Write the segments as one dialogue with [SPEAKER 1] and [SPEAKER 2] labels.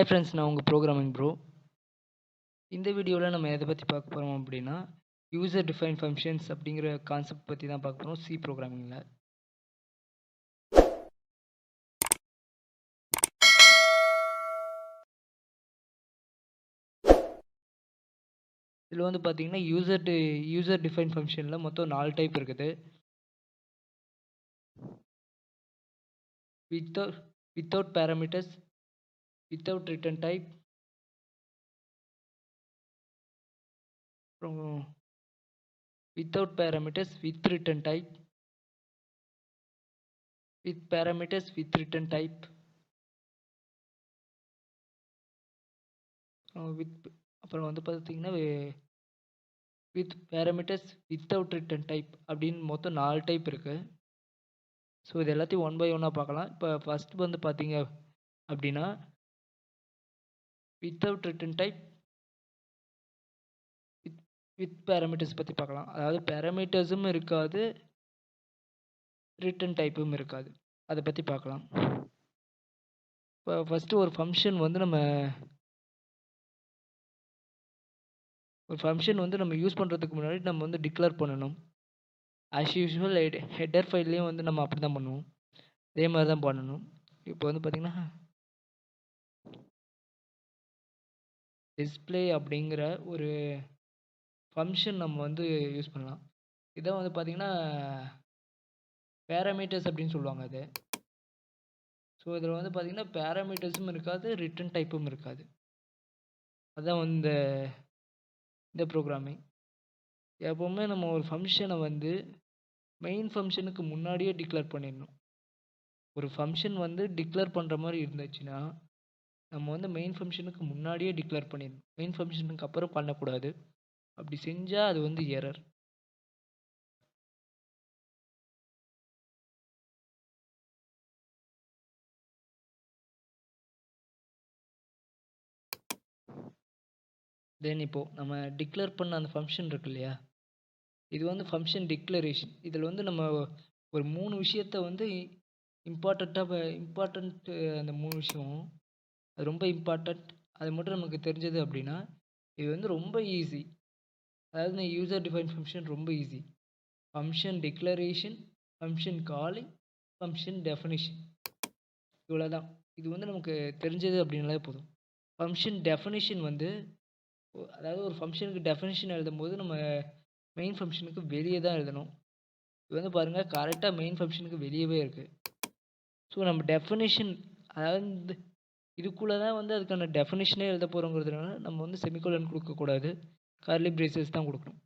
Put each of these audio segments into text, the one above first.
[SPEAKER 1] Hi friends, நான் உங்கள் programming bro. இந்த வீடியோவில் நம்ம எதை பற்றி பார்க்க போகிறோம் அப்படின்னா, யூசர் டிஃபைன் ஃபங்க்ஷன்ஸ் அப்படிங்கிற கான்செப்ட் பற்றி தான் பார்க்க போகிறோம் சி ப்ரோக்ராமிங்கில். இதில் வந்து பார்த்தீங்கன்னா யூசர் டிஃபைன் ஃபங்க்ஷனில் மொத்தம் 4 டைப் இருக்குது. Without parameters, without return type, அப்புறம் without parameters with return type, with parameters with return type, அப்புறம் வந்து பார்த்தீங்கன்னா with parameters without return type அப்படின்னு மொத்தம் 4 டைப் இருக்குது. ஸோ இது எல்லாத்தையும் ஒன் பை ஒன்னாக பார்க்கலாம். இப்போ ஃபஸ்ட் வந்து பார்த்தீங்க அப்படின்னா without return type with parameters பற்றி பார்க்கலாம். அதாவது பேராமீட்டர்ஸும் இருக்காது, ரிட்டர்ன் டைப்பும் இருக்காது. அதை பற்றி பார்க்கலாம். இப்போ ஃபஸ்ட்டு ஒரு ஃபங்க்ஷன் வந்து நம்ம யூஸ் பண்ணுறதுக்கு முன்னாடி நம்ம வந்து டிக்ளேர் பண்ணணும். ஆஸ் யூஷுவல் ஹெட்டர் ஃபைல்லையும் வந்து நம்ம அப்படி தான் பண்ணுவோம். அதே மாதிரி தான் பண்ணணும். இப்போ வந்து பார்த்திங்கன்னா டிஸ்பிளே அப்படிங்கிற ஒரு ஃபங்க்ஷன் நம்ம வந்து யூஸ் பண்ணலாம். இதான் வந்து பார்த்திங்கன்னா பேராமீட்டர்ஸ் அப்படின்னு சொல்லுவாங்க அது. ஸோ இதில் வந்து பார்த்திங்கன்னா பேராமீட்டர்ஸும் இருக்காது, ரிட்டர்ன் டைப்பும் இருக்காது. அதுதான் வந்து இந்த ப்ரோக்ராமிங். எப்போவுமே நம்ம ஒரு ஃபங்க்ஷனை வந்து மெயின் ஃபங்க்ஷனுக்கு முன்னாடியே டிக்ளேர் பண்ணிடணும். ஒரு ஃபங்க்ஷன் வந்து டிக்ளேர் பண்ணுற மாதிரி இருந்துச்சுன்னா நம்ம வந்து மெயின் ஃபங்க்ஷனுக்கு முன்னாடியே டிக்ளேர் பண்ணிடணும். மெயின் ஃபங்க்ஷனுக்கு அப்புறம் பண்ணக்கூடாது. அப்படி செஞ்சால் அது வந்து எரர். தென் இப்போது நம்ம டிக்ளேர் பண்ண அந்த ஃபங்க்ஷன் இருக்கு இல்லையா, இது வந்து ஃபங்க்ஷன் டிக்ளரேஷன். இதில் வந்து நம்ம ஒரு 3 விஷயத்த வந்து இம்பார்ட்டண்ட் அந்த 3 விஷயம் அது ரொம்ப இம்பார்ட்டண்ட். அது மட்டும் நமக்கு தெரிஞ்சது அப்படின்னா இது வந்து ரொம்ப ஈஸி. அதாவது இந்த யூசர் டிஃபைன் ஃபங்க்ஷன் ரொம்ப easy. Function declaration, function calling, function definition, இவ்வளோ தான். இது வந்து நமக்கு தெரிஞ்சது அப்படின்னாலே போதும். ஃபங்க்ஷன் டெஃபினிஷன் வந்து அதாவது ஒரு ஃபங்க்ஷனுக்கு டெஃபினிஷன் எழுதும்போது நம்ம மெயின் ஃபங்க்ஷனுக்கு வெளியே தான் எழுதணும். இது வந்து பாருங்கள் கரெக்டாக மெயின் ஃபங்க்ஷனுக்கு வெளியவே இருக்குது. ஸோ நம்ம டெஃபினிஷன் அதாவது இதுக்குள்ளே தான் வந்து அதுக்கான டெஃபினிஷனே எழுத போகிறோங்கிறதுனால நம்ம வந்து செமிகோலன் கொடுக்கக்கூடாது, கர்லி பிரேசஸ் தான் கொடுக்கணும்.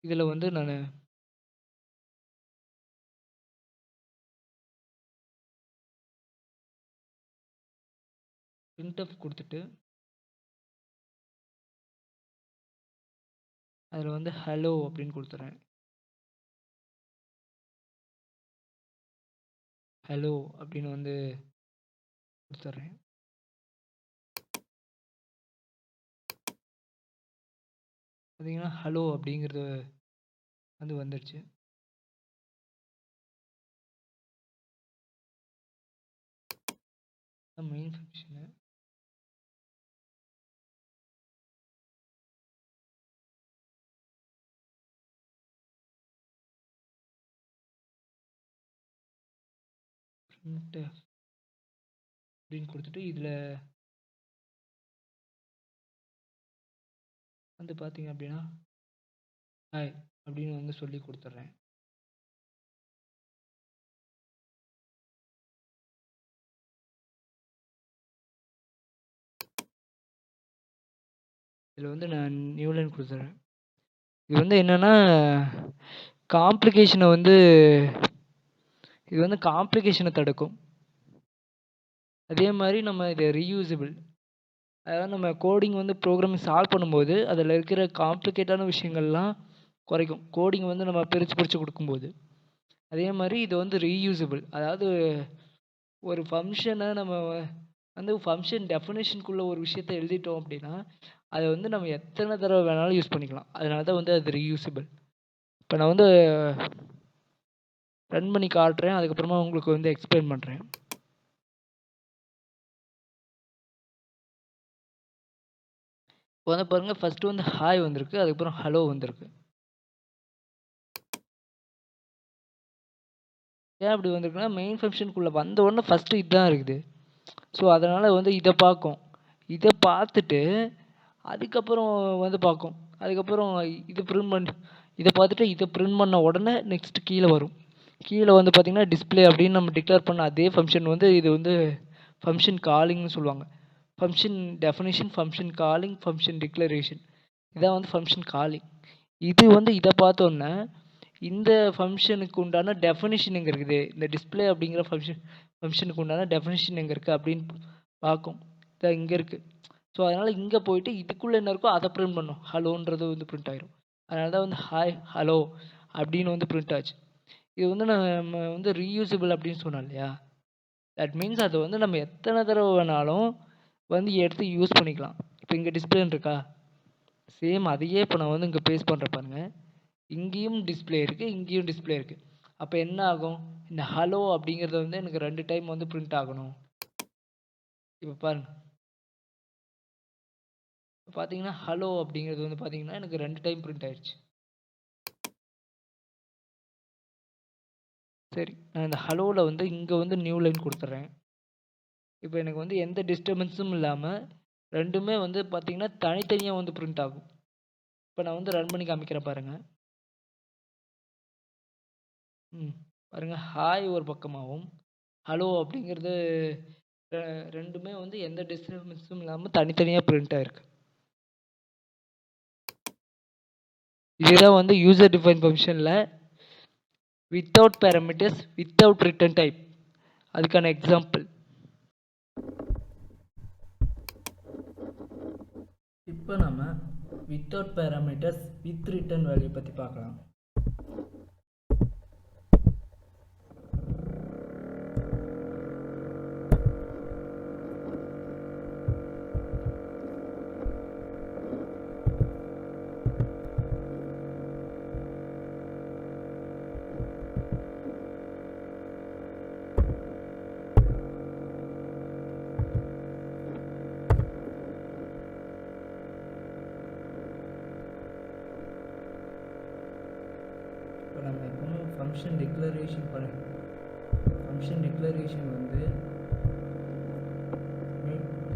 [SPEAKER 1] இதில் வந்து நான் printf கொடுத்துட்டு அதில் வந்து ஹலோ அப்படின்னு கொடுத்துட்றேன். ஹலோ அப்படின்னு வந்து கொடுத்துட்றேன். பார்த்தீங்கன்னா ஹலோ அப்படிங்கிறது வந்து வந்துடுச்சு. மெயின் ஃபங்க்ஷனு printf அப்படின்னு கொடுத்துட்டு இதில் வந்து பார்த்தீங்க அப்படின்னா ஹாய் அப்படின்னு வந்து சொல்லி கொடுத்துட்றேன். இதில் வந்து நான் நியூ லைன் கொடுத்துட்றேன். இது வந்து என்னென்னா காம்ப்ளிகேஷனை வந்து இது வந்து காம்ப்ளிகேஷனை தடுக்கும். அதே மாதிரி நம்ம இது ரீயூசபிள். அதாவது நம்ம கோடிங் வந்து ப்ரோக்ராமிங் சால்வ் பண்ணும்போது அதில் இருக்கிற காம்ப்ளிகேட்டான விஷயங்கள்லாம் குறைக்கும், கோடிங் வந்து நம்ம பிரித்து கொடுக்கும்போது. அதே மாதிரி இது வந்து ரீயூசபிள். அதாவது ஒரு ஃபங்க்ஷனை நம்ம வந்து ஃபங்க்ஷன் டெஃபினேஷனுக்குள்ளே ஒரு விஷயத்தை எழுதிட்டோம் அப்படின்னா அதை வந்து நம்ம எத்தனை தடவை வேணாலும் யூஸ் பண்ணிக்கலாம். அதனால தான் வந்து அது ரீயூசபிள். இப்போ நான் வந்து ரன் பண்ணி காட்டுறேன். அதுக்கப்புறமா உங்களுக்கு வந்து எக்ஸ்பிளைன் பண்ணுறேன். இப்போ வந்து பாருங்கள், ஃபஸ்ட்டு வந்து ஹாய் வந்திருக்கு, அதுக்கப்புறம் ஹலோ வந்திருக்கு. ஏன் அப்படி வந்திருக்குன்னா, மெயின் ஃபங்க்ஷனுக்குள்ளே வந்த உடனே ஃபஸ்ட்டு இதுதான் இருக்குது. ஸோ அதனால் வந்து இதை பார்க்கும். இதை பார்த்துட்டு அதுக்கப்புறம் வந்து பார்க்கும். அதுக்கப்புறம் இது பிரிண்ட் பண்ணி இதை பார்த்துட்டு இதை பிரிண்ட் பண்ண உடனே நெக்ஸ்ட்டு கீழே வரும். கீழே வந்து பார்த்திங்கன்னா டிஸ்பிளே அப்படின்னு நம்ம டிக்ளேர் பண்ண அதே ஃபங்க்ஷன் வந்து இது வந்து ஃபங்க்ஷன் காலிங்னு சொல்லுவாங்க. Function definition, function calling, function declaration, இதான் வந்து ஃபங்க்ஷன் காலிங். இது வந்து இதை பார்த்தோன்னே இந்த ஃபங்க்ஷனுக்கு உண்டான டெஃபினிஷன் எங்கே இருக்குது, இந்த டிஸ்பிளே அப்படிங்கிற ஃபங்க்ஷனுக்கு உண்டான டெஃபினிஷன் எங்கே இருக்குது அப்படின்னு பார்க்கும். இதான் இங்கே இருக்குது. ஸோ அதனால் இங்கே போயிட்டு இதுக்குள்ளே என்ன இருக்கோ அதை பிரிண்ட் பண்ணும். ஹலோன்றது வந்து பிரிண்ட் ஆயிரும். அதனால தான் வந்து ஹாய் ஹலோ அப்படின்னு வந்து பிரிண்ட் ஆச்சு. இது வந்து நம்ம வந்து ரீயூசபிள் அப்படின்னு சொன்னோம் இல்லையா, தட் மீன்ஸ் அதை வந்து நம்ம எத்தனை தடவை வேணாலும் வந்து எடுத்து யூஸ் பண்ணிக்கலாம். இப்போ இங்கே டிஸ்பிளேன்னு இருக்கா, சேம் அதையே இப்போ நான் வந்து இங்கே பேஸ்ட் பண்ணுற பாருங்க. இங்கேயும் டிஸ்பிளே இருக்குது, இங்கேயும் டிஸ்பிளே இருக்குது. அப்போ என்ன ஆகும், இந்த ஹலோ அப்படிங்கிறது வந்து எனக்கு 2 டைம் வந்து பிரிண்ட் ஆகணும். இப்போ பாருங்கள், இப்போ பார்த்தீங்கன்னா ஹலோ அப்படிங்கிறது வந்து பார்த்தீங்கன்னா எனக்கு 2 டைம் பிரிண்ட் ஆயிடுச்சு. சரி, நான் இந்த ஹலோவில் வந்து இங்கே வந்து நியூ லைன் கொடுத்துட்றேன். இப்போ எனக்கு வந்து எந்த டிஸ்டர்பன்ஸும் இல்லாமல் ரெண்டுமே வந்து பார்த்தீங்கன்னா தனித்தனியாக வந்து பிரிண்ட் ஆகும். இப்போ நான் வந்து ரன் பண்ணி காமிக்கிறேன் பாருங்கள். பாருங்கள், ஹாய் ஒரு பக்கமாகவும் ஹலோ அப்படிங்கிறது ரெண்டுமே வந்து எந்த டிஸ்டர்பன்ஸும் இல்லாமல் தனித்தனியாக பிரிண்ட் ஆகிருக்கு. இதுதான் வந்து யூசர் டிஃபைன் ஃபங்க்ஷனில் without parameters without return type அதுக்கான எக்ஸாம்பிள். இப்போ நம்ம without parameters with return value பற்றி பார்க்கலாம். இப்போ நம்ம எப்பவும் ஃபங்க்ஷன் டிக்ளரேஷன் வந்து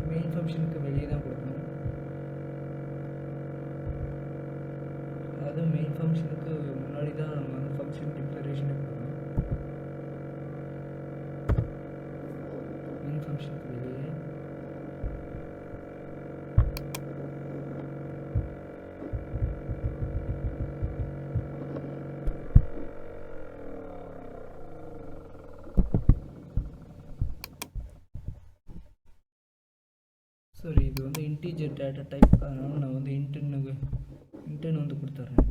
[SPEAKER 1] மெயின் ஃபங்க்ஷனுக்கு வெளியே தான் கொடுக்கணும். அதாவது மெயின் ஃபங்க்ஷனுக்கு முன்னாடி தான் நம்ம வந்து ஃபங்க்ஷன் டிக்ளரேஷனை கொடுக்கணும். மெயின் ஃபங்க்ஷனுக்கு வெளியே சாரி, இது வந்து இன்டீஜர் டேட்டா டைப், அதனால் நான் வந்து இன்டென் வந்து கொடுத்துட்றேன்.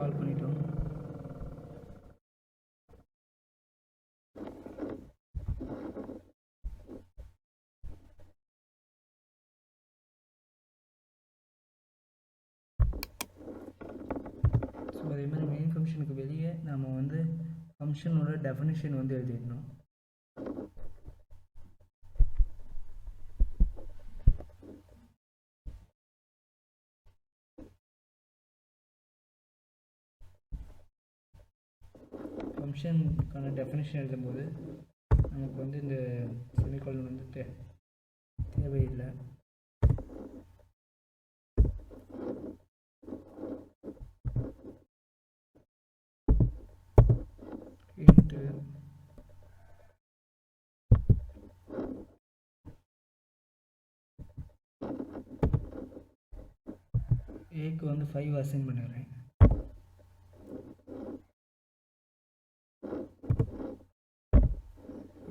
[SPEAKER 1] கால் பண்ணிட்டோம். ஸோ அதே மாதிரி மெயின் ஃபங்க்ஷனுக்கு வெளியே நம்ம வந்து ஃபங்க்ஷனோட டெஃபினிஷன் வந்து எழுதிடணும். ஃபங்க்ஷனுக்கான டெஃபினிஷன் எழுதும்போது நமக்கு வந்து இந்த செமிகோலன் வந்து தேவையில்லை. ஏக்கு வந்து 5 அசைன் பண்ணிடுறேன்.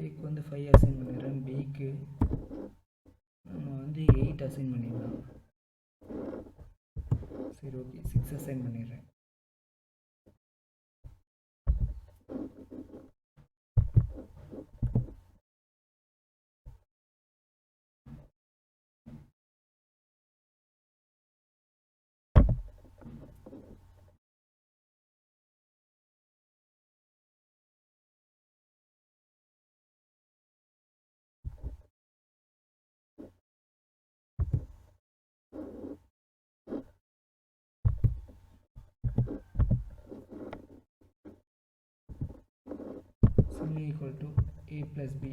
[SPEAKER 1] ஏக்கு வந்து 5 அசைன் பண்ணிடுறேன். பிக்கு நம்ம வந்து 8 அசைன் பண்ணிடலாம். சரி, ஓகே, 6 அசைன் பண்ணிடுறேன். Sum equal to a plus b.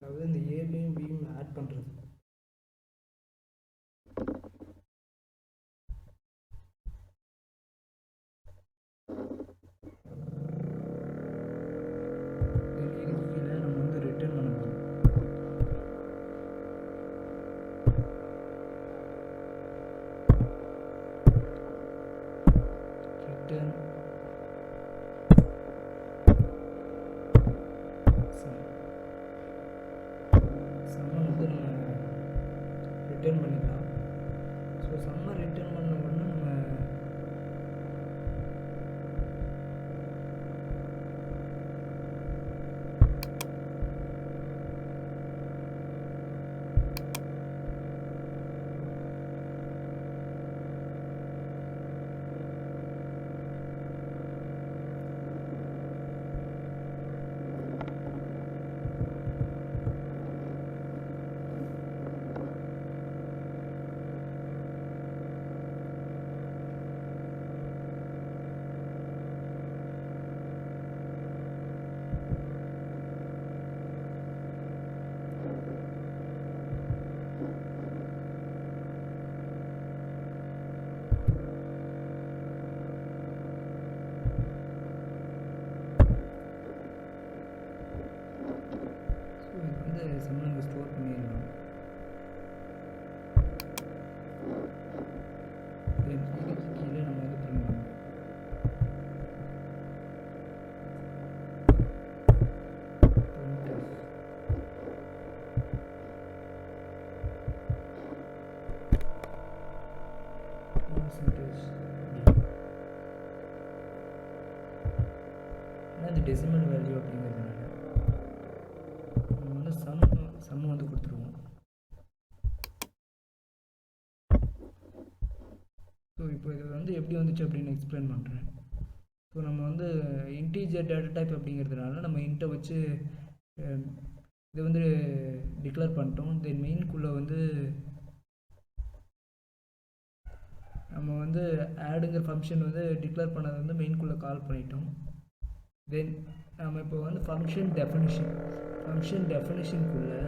[SPEAKER 1] அதாவது இந்த ஏபியும் பியும் ஆட் பண்ணுறது. நம்ம வந்து ரிட்டர்ன் பண்ண போகிறோம். ரிட்டர்ன் சம்மை வந்து நம்ம ரிட்டர்ன் பண்ணிக்கலாம். ஸோ சம்மை ரிட்டர்ன் பண்ண உடனே நம்ம சம்மை ஸ்டோர் பண்ணிடலாம். கீழே நம்ம வந்து பிரிண்ட் பண்ணலாம். அது டெசிமல் வேல்யூ அப்படிங்கிறதுனால நம்ம வந்து சம் வந்து கொடுத்துருவோம். ஸோ இப்போ இது வந்து எப்படி வந்துச்சு அப்படின்னு எக்ஸ்பிளைன் பண்ணுறேன். ஸோ நம்ம வந்து இன்டீஜர் டேட்டா டைப் அப்படிங்கிறதுனால நம்ம இன்ட்டை வச்சு இதை வந்து டிக்ளேர் பண்ணிட்டோம். தென் மெயின்குள்ளே வந்து நம்ம வந்து ஆடுங்கிற ஃபங்க்ஷன் வந்து டிக்ளேர் பண்ணதை வந்து மெயின்குள்ளே கால் பண்ணிட்டோம். தென் நம்ம இப்போ வந்து ஃபங்க்ஷன் டெஃபினிஷனுக்குள்ளே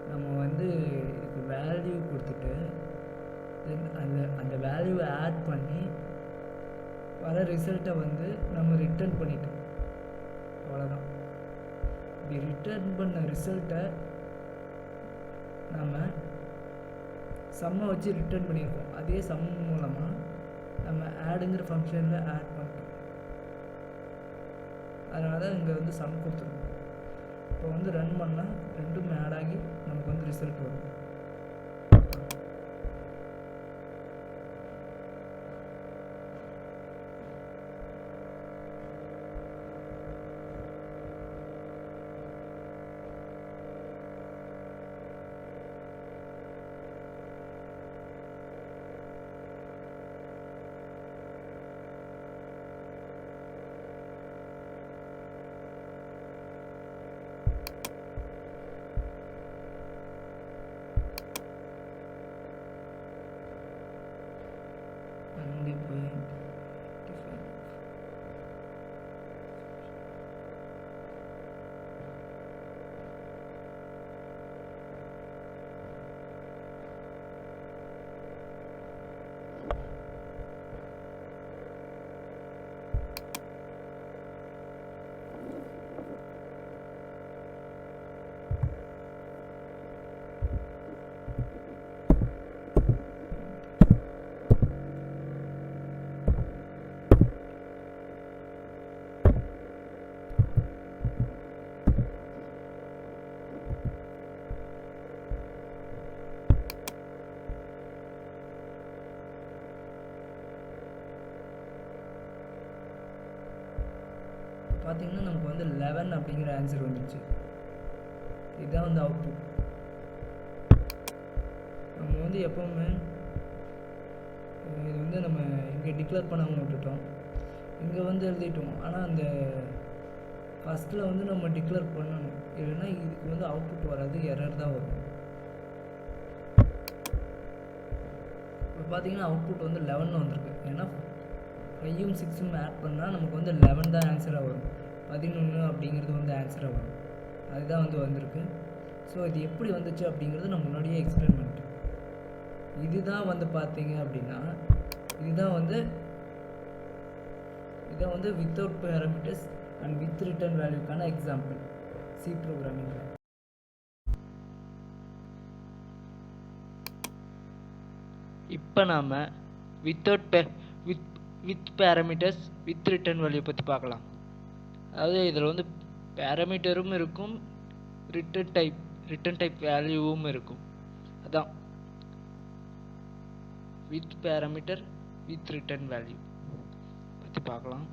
[SPEAKER 1] நம்ம வந்து இதுக்கு வேல்யூ கொடுத்துட்டு தென் அந்த வேல்யூவை ஆட் பண்ணி வர ரிசல்ட்டை வந்து நம்ம ரிட்டர்ன் பண்ணிட்டோம். அவ்வளோதான். இப்படி ரிட்டர்ன் பண்ண ரிசல்ட்டை நம்ம சம்மை வச்சு ரிட்டர்ன் பண்ணியிருக்கோம். அதே சம் மூலமாக நம்ம ஆடுங்கிற ஃபங்க்ஷனில் ஆட் பண்ணிட்டோம். அதனால தான் இங்கே வந்து சம் கொடுத்துருக்கோம். இப்போ வந்து ரன் பண்ணால் ரெண்டும் ஆட் ஆகி நமக்கு வந்து ரிசல்ட் வரும். பார்த்தீங்கன்னா நமக்கு வந்து 11 அப்படிங்கிற ஆன்சர் வந்துடுச்சு. இதுதான் வந்து அவுட்புட். நம்ம வந்து எப்போவுமே இது வந்து நம்ம இங்கே டிக்ளேர் பண்ணாமல் விட்டுட்டோம், இங்கே வந்து எழுதிட்டோம். ஆனால் அந்த ஃபஸ்ட்டில் வந்து நம்ம டிக்ளேர் பண்ணணும், இல்லைன்னா இதுக்கு வந்து அவுட்புட் வராது, எரர் தான் வரும். இப்போ பார்த்தீங்கன்னா அவுட்புட் வந்து 11 வந்திருக்கு. ஏன்னா 5ம் 6ம் ஆட் பண்ணால் நமக்கு வந்து 11 தான் ஆன்சராக வரும். 11 அப்படிங்கிறது வந்து ஆன்சராக வரும். அதுதான் வந்து வந்திருக்கு. ஸோ இது எப்படி வந்துச்சு அப்படிங்கிறது நான் முன்னாடியே எக்ஸ்பிளைன் பண்ணிட்டேன். இதுதான் வந்து பார்த்தீங்க அப்படின்னா இதுதான் வந்து without parameters and with return வேல்யூக்கான எக்ஸாம்பிள் சி ப்ரோக்ராமிங்கில். இப்போ நாம் with parameters with return value பற்றி பார்க்கலாம். அதாவது இதில் வந்து பேராமீட்டரும் இருக்கும், ரிட்டர்ன் டைப் வேல்யூவும் இருக்கும். அதான் with parameter with return value பற்றி பார்க்கலாம்.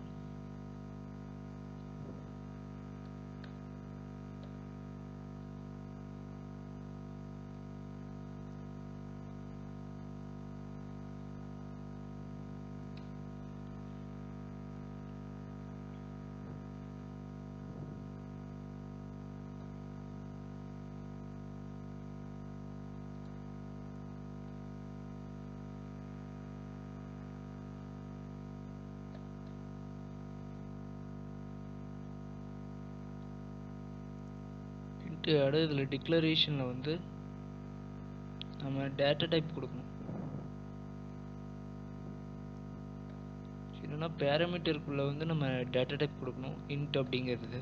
[SPEAKER 1] அடுத்து இதில் டிக்ளரேஷனில் வந்து நம்ம டேட்டா டைப் கொடுக்கணும். என்னன்னா பேராமீட்டருக்குள்ளே வந்து நம்ம டேட்டா டைப் கொடுக்கணும். இன்ட் அப்படிங்கிறது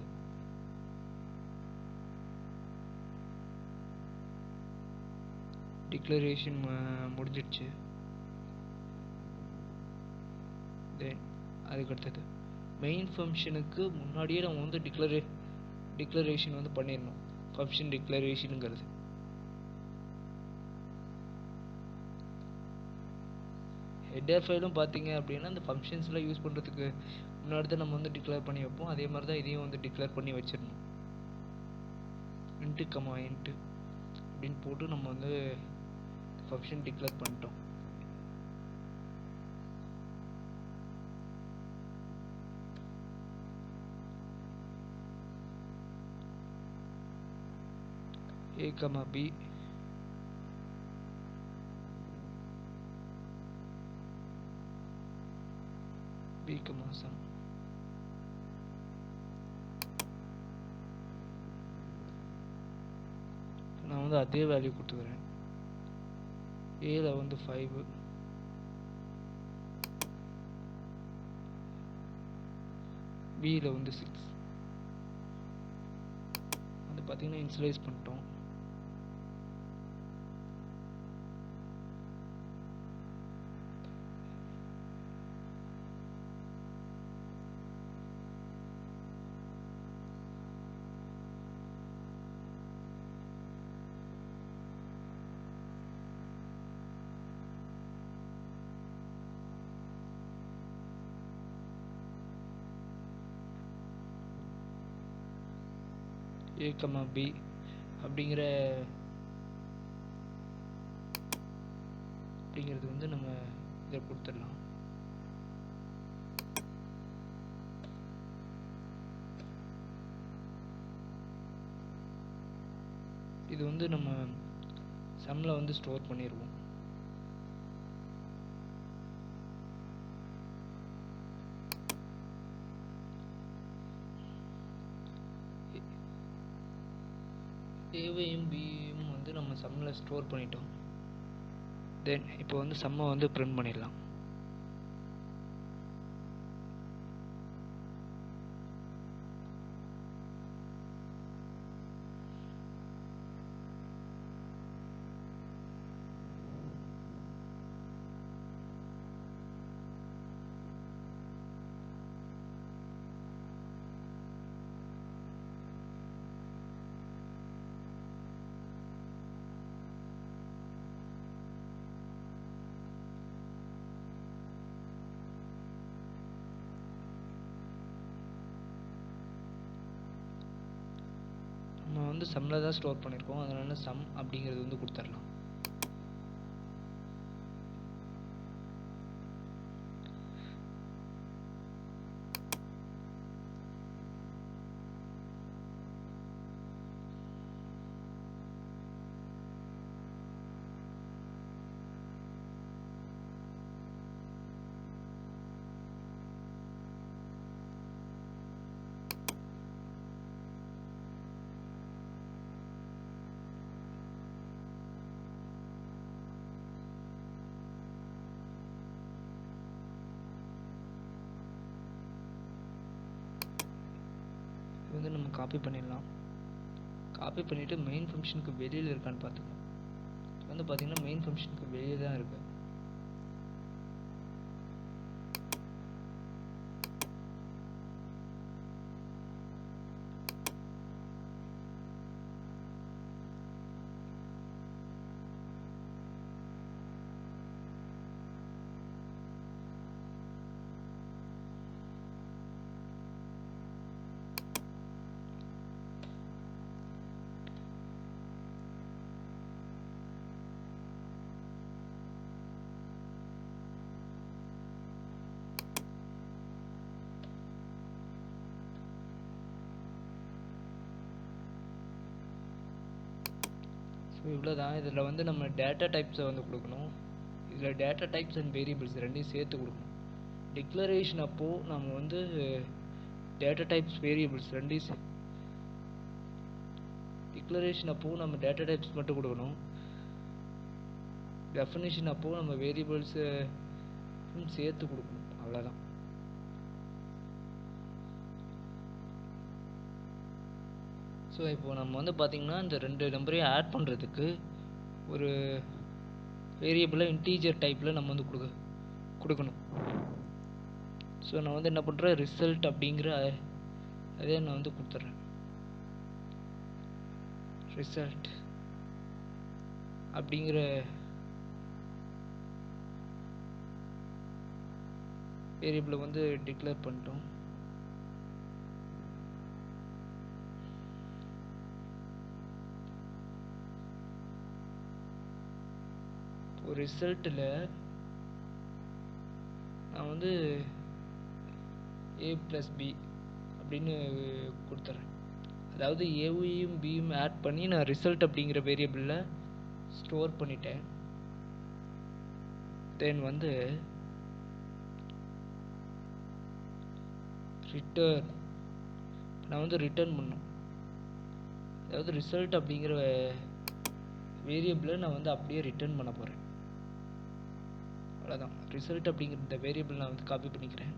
[SPEAKER 1] டிக்ளரேஷன் முடிஞ்சிடுச்சு. தென் அதுக்கடுத்தது மெயின் ஃபங்க்ஷனுக்கு முன்னாடியே நம்ம வந்து டிக்ளரேஷன் வந்து பண்ணிடணும். ஃபங்க்ஷன் டிக்ளரேஷனுங்கிறது ஹெட்டர் ஃபைலும் பார்த்தீங்க அப்படின்னா அந்த ஃபங்க்ஷன்ஸ்லாம் யூஸ் பண்ணுறதுக்கு முன்னாடி தான் நம்ம வந்து டிக்ளேர் பண்ணி வைப்போம். அதே மாதிரி தான் இதையும் வந்து டிக்ளேர் பண்ணி வச்சிடணும். இன்ட்டு அப்படின்னு போட்டு நம்ம வந்து ஃபங்க்ஷன் டிக்ளேர் பண்ணிட்டோம். a, b b, sum. நான் வந்து அதே வேல்யூ கொடுத்துக்கிறேன். ஏல வந்து 5, பியில் வந்து 6 வந்து பார்த்தீங்கன்னா இன்ஸ்லைஸ் பண்ணிட்டோம். a, b அப்படிங்கிறது வந்து நம்ம இதை கொடுத்துடலாம். இது வந்து நம்ம சம்மில் வந்து ஸ்டோர் பண்ணிடுவோம். ஏவையும் பியும் வந்து நம்ம சம்மில் ஸ்டோர் பண்ணிட்டோம். தென் இப்போ வந்து சம்மை வந்து பிரிண்ட் பண்ணிடலாம். நம்ம வந்து சம்மில் தான் ஸ்டோர் பண்ணியிருக்கோம், அதனால சம் அப்படிங்கிறது வந்து கொடுத்துடலாம். இது வந்து நம்ம காப்பி பண்ணிடலாம். காப்பி பண்ணிவிட்டு மெயின் ஃபங்க்ஷனுக்கு வெளியில் இருக்கான்னு பார்த்துக்கணும். இது வந்து பார்த்திங்கன்னா மெயின் ஃபங்க்ஷனுக்கு வெளியே தான் இருக்குது. ஸோ இவ்வளோ தான். இதில் வந்து நம்ம டேட்டா டைப்ஸை வந்து கொடுக்கணும். இதில் டேட்டா டைப்ஸ் அண்ட் வேரியபிள்ஸ் ரெண்டையும் சேர்த்து கொடுக்கணும். டிக்ளரேஷன் அப்போது நம்ம வந்து டேட்டா டைப்ஸ் வேரியபிள்ஸ் ரெண்டையும் டிக்ளரேஷன் அப்போது நம்ம டேட்டா டைப்ஸ் மட்டும் கொடுக்கணும். டெஃபினிஷன் அப்போது நம்ம வேரியபிள்ஸு சேர்த்து கொடுக்கணும். அவ்வளோதான். ஸோ இப்போது நம்ம வந்து பார்த்திங்கன்னா இந்த 2 நம்பரையும் ஆட் பண்ணுறதுக்கு ஒரு வேரியபிளை இன்டீஜர் டைப்பில் நம்ம வந்து கொடுக்கணும். ஸோ நான் வந்து என்ன பண்ணுறேன், ரிசல்ட் அப்படிங்கிற அதே நான் வந்து கொடுத்துட்றேன். ரிசல்ட் அப்படிங்கிற வேரியபிளை வந்து டிக்ளேர் பண்ணிட்டோம். ஒரு ரிசல்ட்டில் நான் வந்து a+b அப்படின்னு கொடுத்துட்றேன். அதாவது ஏவையும் பியும் ஆட் பண்ணி நான் ரிசல்ட் அப்படிங்கிற வேரியபிளில் ஸ்டோர் பண்ணிட்டேன். தென் வந்து ரிட்டர்ன் நான் வந்து ரிட்டர்ன் பண்ணணும். அதாவது ரிசல்ட் அப்படிங்கிற வேரியபிளை நான் வந்து அப்படியே ரிட்டர்ன் பண்ண போகிறேன். அவ்வளோதான். ரிசல்ட் அப்படிங்கிற இந்த வேரியபிள் நான் வந்து காப்பி பண்ணிக்கிறேன்.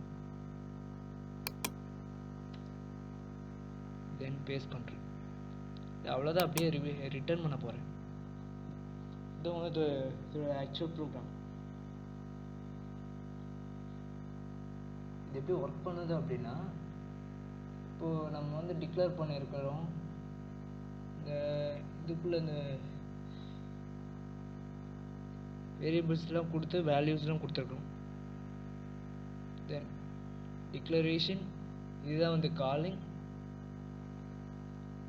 [SPEAKER 1] தென் பேஸ்ட் பண்ணுறேன். அவ்வளோதான். அப்படியே ரிட்டர்ன் பண்ண போகிறேன். இது ஆக்சுவல் ப்ரோக்ராம். இது எப்படி ஒர்க் பண்ணுது அப்படின்னா, இப்போது நம்ம வந்து டிக்ளேர் பண்ணியிருக்கிறோம். இதுக்குள்ளே இந்த வேரியபிள்ஸ்லாம் கொடுத்து வேல்யூஸ்லாம் கொடுத்துருக்கோம். தென் டிக்ளரேஷன் இதுதான் வந்து காலிங்.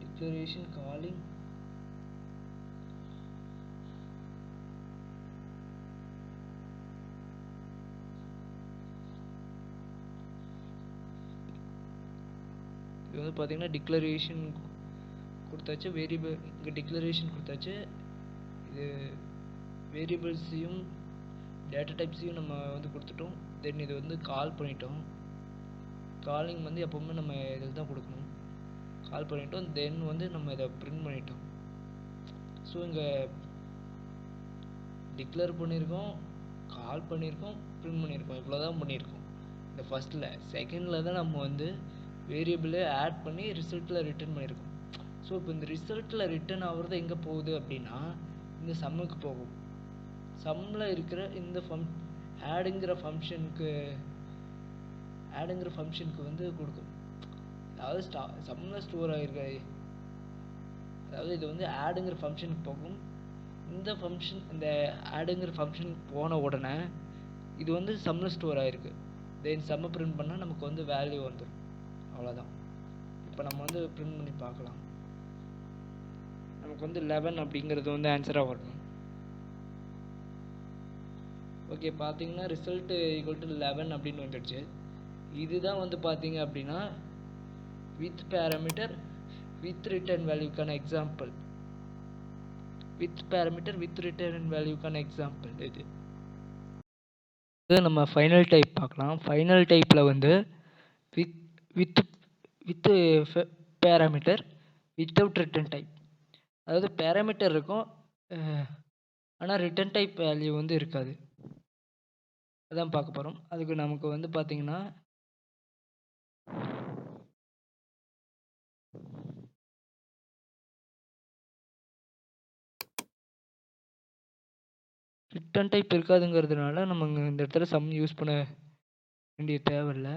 [SPEAKER 1] டிக்ளரேஷன் காலிங் இது வந்து பார்த்திங்கன்னா டிக்ளரேஷன் கொடுத்தாச்சு, வேரியபிள் இங்கே டிக்ளரேஷன் கொடுத்தாச்சு. இது வேரியபிள்ஸையும் டேட்டா டைப்ஸையும் நம்ம வந்து கொடுத்துட்டோம். தென் இது வந்து கால் பண்ணிட்டோம். காலிங் வந்து எப்போவுமே நம்ம இதில் தான் கொடுக்கணும். கால் பண்ணிட்டோம். தென் வந்து நம்ம இதை பிரிண்ட் பண்ணிட்டோம். ஸோ இங்கே டிக்ளேர் பண்ணியிருக்கோம், கால் பண்ணியிருக்கோம், பிரிண்ட் பண்ணியிருக்கோம். இவ்வளோ தான் பண்ணியிருக்கோம் இந்த ஃபஸ்ட்டில். செகண்டில் தான் நம்ம வந்து வேரியபிளை ஆட் பண்ணி ரிசல்ட்டில் ரிட்டர்ன் பண்ணியிருக்கோம். ஸோ இப்போ இந்த ரிசல்ட்டில் ரிட்டர்ன் ஆகிறது எங்கே போகுது அப்படின்னா இந்த சம்முக்கு போகும். சம்மில் இருக்கிற இந்த ஆடுங்கிற ஃபங்க்ஷனுக்கு வந்து கொடுக்கும். அதாவது சம்மில் ஸ்டோர் ஆகிருக்க, அதாவது இது வந்து ஆடுங்கிற ஃபங்க்ஷனுக்கு போகும். இந்த ஃபங்க்ஷன் இந்த ஆடுங்கிற ஃபங்க்ஷனுக்கு போன உடனே இது வந்து சம்மில் ஸ்டோர் ஆகிருக்கு. தென் சம்மை பிரிண்ட் பண்ணால் நமக்கு வந்து வேல்யூ வந்துடும். அவ்வளோதான். இப்போ நம்ம வந்து பிரிண்ட் பண்ணி பார்க்கலாம். நமக்கு வந்து 11 அப்படிங்கிறது வந்து ஆன்சராக வரணும். ஓகே, பார்த்தீங்கன்னா ரிசல்ட்டு ஈக்குவல் டு 11 அப்படின்னு வந்துடுச்சு. இதுதான் வந்து பார்த்தீங்க அப்படின்னா வித் பேராமீட்டர் வித் ரிட்டர்ன் வேல்யூக்கான example. With parameter with return வேல்யூக்கான எக்ஸாம்பிள் இது. நம்ம ஃபைனல் டைப் பார்க்கலாம். ஃபைனல் டைப்பில் வந்து with with with parameter without return type. அதாவது பேராமீட்டர் இருக்கும், ஆனால் ரிட்டர்ன் டைப் வேல்யூ வந்து இருக்காது. அதான் பார்க்க போகிறோம். அதுக்கு நமக்கு வந்து பார்த்தீங்கன்னா ரிட்டர்ன் டைப் இருக்காதுங்கிறதுனால நம்ம இந்த இடத்துல சம் யூஸ் பண்ண வேண்டிய தேவையில்லை.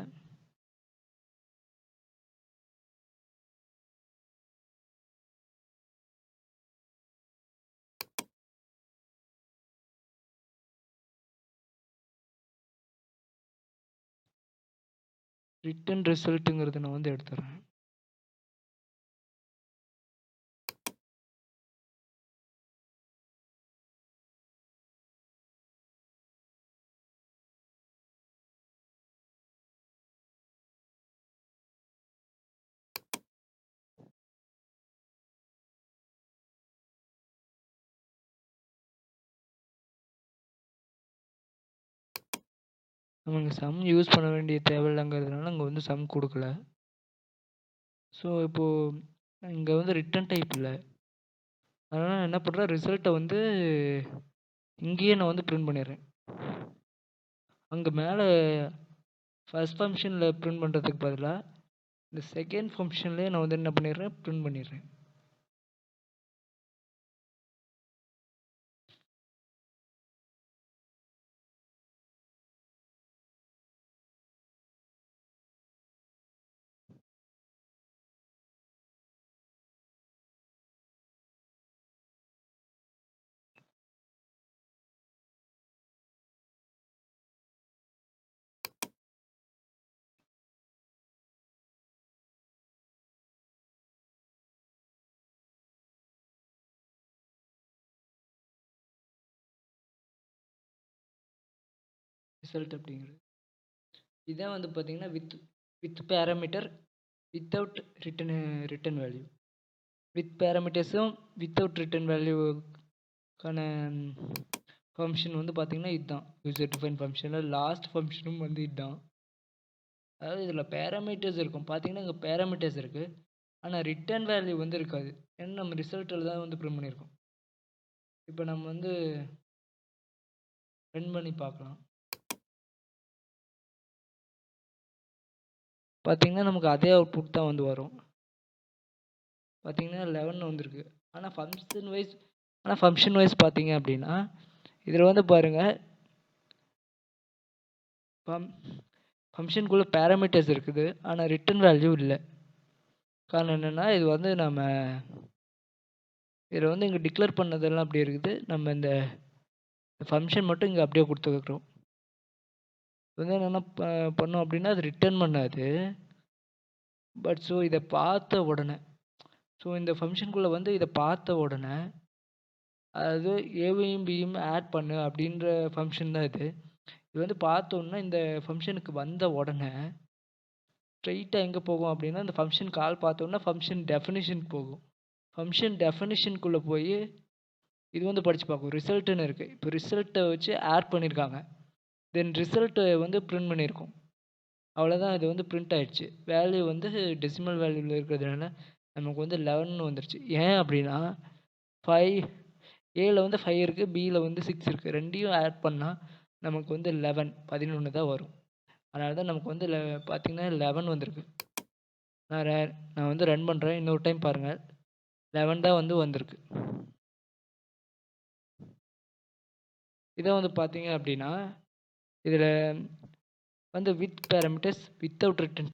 [SPEAKER 1] ரிட்டன் ரிசல்ட்டுங்கிறது நான் வந்து எடுத்துறேன். நமக்கு சம் யூஸ் பண்ண வேண்டிய தேவையில்லைங்கிறதுனால அங்கே வந்து சம் கொடுக்கல. ஸோ இப்போது இங்கே வந்து ரிட்டன் டைப் இல்லை, அதனால் நான் என்ன பண்ணுறேன், ரிசல்ட்டை வந்து இங்கேயே நான் வந்து பிரிண்ட் பண்ணிடுறேன். அங்கே மேலே ஃபர்ஸ்ட் ஃபங்க்ஷனில் பிரிண்ட் பண்ணுறதுக்கு பதிலாக இந்த செகண்ட் ஃபங்க்ஷன்லேயே நான் வந்து என்ன பண்ணிடுறேன், பிரிண்ட் பண்ணிடுறேன். ரிசல்ட் அப்படிங்கிறது இதான் வந்து பார்த்தீங்கன்னா with parameter without return value. With பேராமீட்டர்ஸும் வித்தவுட் ரிட்டன் வேல்யூக்கான ஃபங்க்ஷன் வந்து பார்த்தீங்கன்னா இதுதான் யூசர் டிஃபைன் ஃபங்க்ஷனில் லாஸ்ட் ஃபங்க்ஷனும் வந்து இதுதான். அதாவது இதில் பேராமீட்டர்ஸ் இருக்கும், பார்த்தீங்கன்னா இங்கே பேராமீட்டர்ஸ் இருக்குது, ஆனால் ரிட்டன் வேல்யூ வந்து இருக்காது. ஏன்னா நம்ம ரிசல்ட்டில் தான் வந்து பிரிண்ட் பண்ணியிருக்கோம். இப்போ நம்ம வந்து ரன் பண்ணி பார்க்கலாம். பார்த்தீங்கன்னா நமக்கு அதே அவுட்புட் தான் வந்து வரும். பார்த்தீங்கன்னா 11 வந்திருக்கு. ஆனால் ஃபங்க்ஷன் வைஸ் பார்த்தீங்க அப்படின்னா இதில் வந்து பாருங்கள், ஃபங்க்ஷனுக்குள்ளே பேராமீட்டர்ஸ் இருக்குது, ஆனால் ரிட்டன் வேல்யூ இல்லை. காரணம் என்னென்னா இது வந்து நம்ம இதில் வந்து இங்கே டிக்ளேர் பண்ணதெல்லாம் அப்படி இருக்குது, நம்ம இந்த ஃபங்க்ஷன் மட்டும் இங்கே அப்படியே கொடுத்துருக்குறோம். வந்து என்னென்ன பண்ணோம் அப்படின்னா அது ரிட்டர்ன் பண்ணாது. பட் ஸோ இதை பார்த்த உடனே, ஸோ இந்த ஃபங்க்ஷனுக்குள்ளே வந்து இதை பார்த்த உடனே, அதாவது ஏவையும் பியும் ஆட் பண்ணு அப்படின்ற ஃபங்க்ஷன் தான் இது. இது வந்து பார்த்தோன்னா இந்த ஃபங்க்ஷனுக்கு வந்த உடனே ஸ்ட்ரெயிட்டாக எங்கே போகும் அப்படின்னா, இந்த ஃபங்க்ஷன் கால் பார்த்தோன்னா ஃபங்க்ஷன் டெஃபினிஷன் போகும். ஃபங்க்ஷன் டெஃபினிஷனுக்குள்ளே போய் இது வந்து படித்து பார்க்கும். ரிசல்ட்டுன்னு இருக்குது. இப்போ ரிசல்ட்டை வச்சு ஆட் பண்ணியிருக்காங்க, தென் ரிசல்ட்டை வந்து பிரிண்ட் பண்ணியிருக்கோம். அவ்வளோதான், இது வந்து பிரிண்ட் ஆகிடுச்சு. வேல்யூ வந்து டெசிமல் வேல்யூவில் இருக்கிறதுனால நமக்கு வந்து 11 வந்துருச்சு. ஏன் அப்படின்னா 5 ஏல வந்து 5 இருக்குது, பியில் வந்து 6 இருக்குது. ரெண்டையும் ஆட் பண்ணால் நமக்கு வந்து 11 தான் வரும். அதனால தான் நமக்கு வந்து பார்த்தீங்கன்னா 11 வந்திருக்கு. நான் வந்து ரன் பண்ணுறேன், இன்னொரு டைம் பாருங்கள், 11 தான் வந்து வந்திருக்கு. இதை வந்து பார்த்தீங்க அப்படின்னா இதில் வந்து வித் பேராமீட்டர்ஸ் வித்தவுட் ரிட்டன்